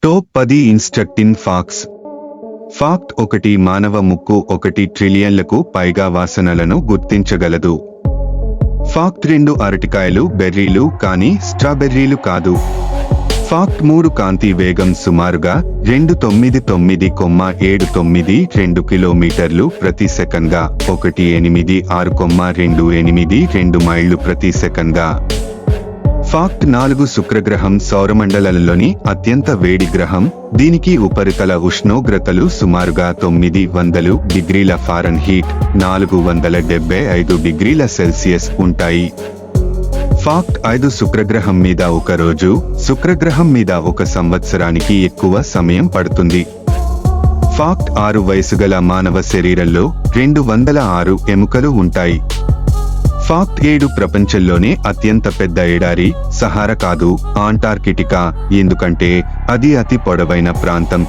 Top 10 instructing facts. Fact 1. మానవ ముక్కు 1 ట్రిలియన్లకు పైగా వాసనలను గుర్తించగలదు. ఫాక్ట్ 2. అరటికాయలు బెర్రీలు కానీ స్ట్రాబెర్రీలు కాదు. ఫాక్ట్ 3. కాంతి వేగం సుమారుగా 299,792 కిలోమీటర్లు ప్రతి సెకన్గా 186,282 మైళ్లు ప్రతి సెకన్గా. ఫాక్ట్ 4. శుక్రగ్రహం సౌరమండలంలోని అత్యంత వేడి గ్రహం. దీనికి ఉపరితల ఉష్ణోగ్రతలు సుమారుగా 900 డిగ్రీల ఫారెన్హీట్ 475 డిగ్రీల సెల్సియస్ ఉంటాయి. ఫాక్ట్ 5. శుక్రగ్రహం మీద ఒక రోజు శుక్రగ్రహం మీద ఒక సంవత్సరానికి ఎక్కువ సమయం పడుతుంది. ఫాక్ట్ 6. వయసుగల మానవ శరీరంలో 206 ఎముకలు ఉంటాయి. ఫాక్ట్ 7. ప్రపంచంలోనే అత్యంత పెద్ద ఎడారి సహారా కాదు, అంటార్కిటికా, ఎందుకంటే అది అతి పొడవైన ప్రాంతం.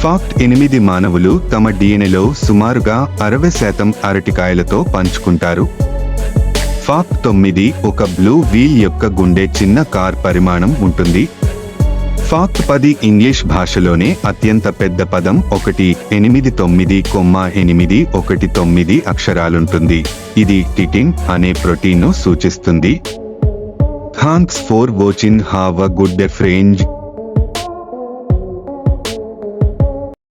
ఫాక్ట్ 8. మానవులు తమ డిఎన్ఏలో సుమారుగా 60% అరటికాయలతో పంచుకుంటారు. ఫాక్ట్ 9. ఒక బ్లూ వీల్ యొక్క గుండె చిన్న కార్ పరిమాణం ఉంటుంది. ఫాక్ట్ 10. ఇంగ్లీష్ భాషలోనే అత్యంత పెద్ద పదం 189,819 అక్షరాలుంటుంది. ఇది టిటిన్ అనే ప్రోటీన్ను సూచిస్తుంది. Thanks for watching. Have a good day friends.